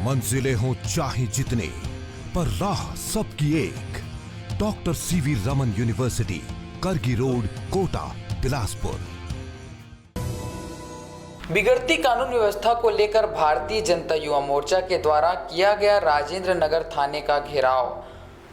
मंजिलें हों चाहे जितनी, पर राह सबकी एक। डॉक्टर सीवी रमन यूनिवर्सिटी, करगी रोड, कोटा, बिलासपुर। बिगड़ती कानून व्यवस्था को लेकर भारतीय जनता युवा मोर्चा के द्वारा किया गया राजेंद्र नगर थाने का घेराव।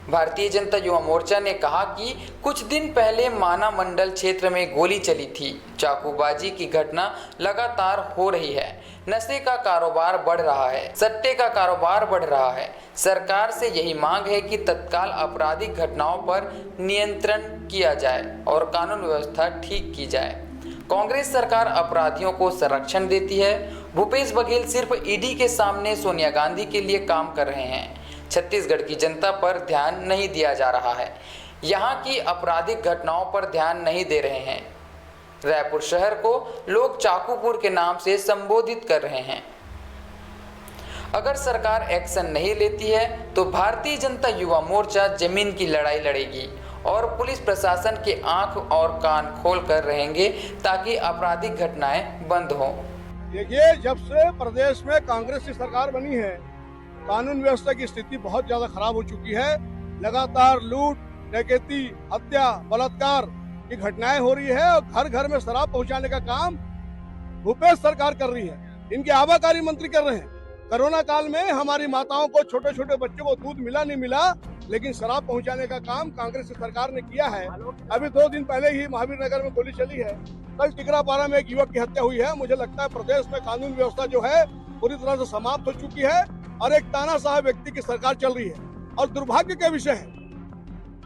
भारतीय जनता युवा मोर्चा ने कहा कि कुछ दिन पहले माना मंडल क्षेत्र में गोली चली थी। चाकूबाजी की घटना लगातार हो रही है। नशे का कारोबार बढ़ रहा है, सट्टे का कारोबार बढ़ रहा है। सरकार से यही मांग है कि तत्काल आपराधिक घटनाओं पर नियंत्रण किया जाए और कानून व्यवस्था ठीक की जाए। कांग्रेस सरकार अपराधियों को संरक्षण देती है। भूपेश बघेल सिर्फ ईडी के सामने सोनिया गांधी के लिए काम कर रहे हैं। छत्तीसगढ़ की जनता पर ध्यान नहीं दिया जा रहा है। यहाँ की आपराधिक घटनाओं पर ध्यान नहीं दे रहे हैं। रायपुर शहर को लोग चाकूपुर के नाम से संबोधित कर रहे हैं। अगर सरकार एक्शन नहीं लेती है तो भारतीय जनता युवा मोर्चा जमीन की लड़ाई लड़ेगी और पुलिस प्रशासन के आंख और कान खोल कर रहेंगे ताकि आपराधिक घटनाएं बंद हों। देखिए, जब से प्रदेश में कांग्रेस की सरकार बनी है, कानून व्यवस्था की स्थिति बहुत ज्यादा खराब हो चुकी है। लगातार लूट, डकैती, हत्या, बलात्कार की घटनाएं हो रही है और घर घर में शराब पहुंचाने का काम भूपेश सरकार कर रही है। इनके आबाकारी मंत्री कर रहे हैं। कोरोना काल में हमारी माताओं को, छोटे छोटे बच्चों को दूध मिला नहीं मिला, लेकिन शराब पहुंचाने का काम कांग्रेस की सरकार ने किया है। अभी 2 दिन पहले ही महावीर नगर में गोली चली है। कल टिकरापारा में एक युवक की हत्या हुई है। मुझे लगता है प्रदेश में कानून व्यवस्था जो है पूरी तरह से समाप्त हो चुकी है और एक तानाशाह व्यक्ति की सरकार चल रही है। और दुर्भाग्य का विषय है,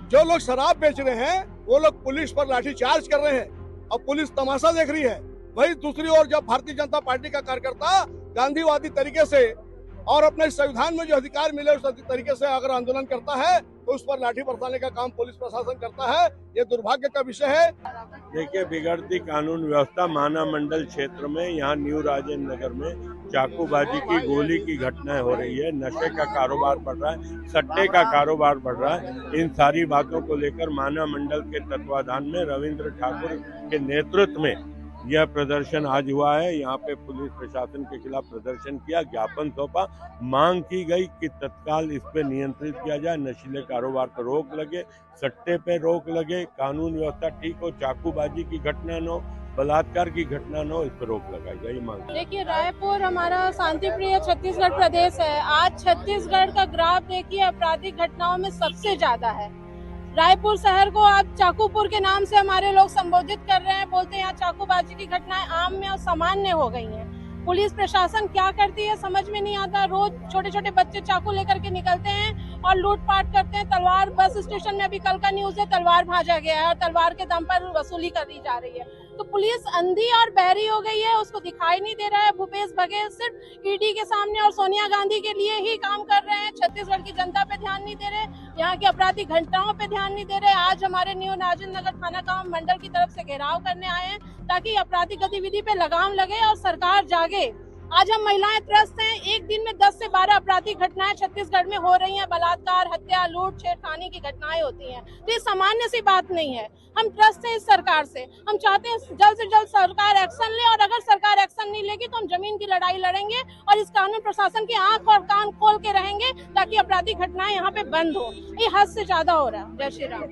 जो लोग शराब बेच रहे हैं वो लोग पुलिस पर लाठीचार्ज कर रहे हैं और पुलिस तमाशा देख रही है। वही दूसरी ओर जब भारतीय जनता पार्टी का कार्यकर्ता गांधीवादी तरीके से और अपने संविधान में जो अधिकार मिले उस तरीके से अगर आंदोलन करता है तो उस पर लाठी बरसाने का काम पुलिस प्रशासन करता है। ये दुर्भाग्य का विषय है। देखिए, बिगड़ती कानून व्यवस्था माना मंडल क्षेत्र में, यहाँ न्यू राजेंद्र नगर में चाकूबाजी की, गोली की घटनाएं हो रही है। नशे का कारोबार बढ़ रहा है, सट्टे का कारोबार बढ़ रहा है। इन सारी बातों को लेकर माना मंडल के तत्वाधान में रविंद्र ठाकुर के नेतृत्व में यह प्रदर्शन आज हुआ है। यहाँ पे पुलिस प्रशासन के खिलाफ प्रदर्शन किया, ज्ञापन सौंपा, मांग की गई कि तत्काल इस पे नियंत्रित किया जाए, नशीले कारोबार पर रोक लगे, सट्टे पे रोक लगे, कानून व्यवस्था ठीक हो, चाकूबाजी की घटना न हो, बलात्कार की घटना न हो, इस पर रोक लगाई जाए, ये मांग। देखिए, रायपुर हमारा शांतिप्रिय छत्तीसगढ़ प्रदेश है। आज छत्तीसगढ़ का ग्राफ देखिए आपराधिक घटनाओं में सबसे ज्यादा है। रायपुर शहर को आप चाकूपुर के नाम से हमारे लोग संबोधित कर रहे हैं, बोलते हैं यहाँ चाकूबाजी की घटनाएं आम में और सामान्य हो गई हैं। पुलिस प्रशासन क्या करती है समझ में नहीं आता। रोज छोटे छोटे बच्चे चाकू लेकर के निकलते हैं और लूटपाट करते हैं। तलवार, बस स्टेशन में अभी कल का न्यूज है, तलवार भाजा गया है और तलवार के दम पर वसूली करी जा रही है। तो पुलिस अंधी और बहरी हो गई है, उसको दिखाई नहीं दे रहा है। भूपेश बघेल सिर्फ ईडी के सामने और सोनिया गांधी के लिए ही काम कर रहे हैं। छत्तीसगढ़ की जनता पे ध्यान नहीं दे रहे, यहाँ की आपराधिक घटनाओं पे ध्यान नहीं दे रहे। आज हमारे न्यू राजेंद्र नगर थाना का मंडल की तरफ से घेराव करने आए हैं ताकि आपराधिक गतिविधि पे लगाम लगे और सरकार जागे। आज हम महिलाएं त्रस्त हैं। एक दिन में 10 से 12 आपराधिक घटनाएं छत्तीसगढ़ में हो रही हैं। बलात्कार, हत्या, लूट, छेड़खानी की घटनाएं होती हैं। तो ये सामान्य सी बात नहीं है। हम त्रस्त हैं इस सरकार से। हम चाहते हैं जल्द से जल्द सरकार एक्शन ले और अगर सरकार एक्शन नहीं लेगी तो हम जमीन की लड़ाई लड़ेंगे और इस कानून प्रशासन की आंख और कान खोल के रहेंगे ताकि आपराधिक घटनाएं यहाँ पे बंद हो। ये हद से ज्यादा हो रहा है। जय श्री राम।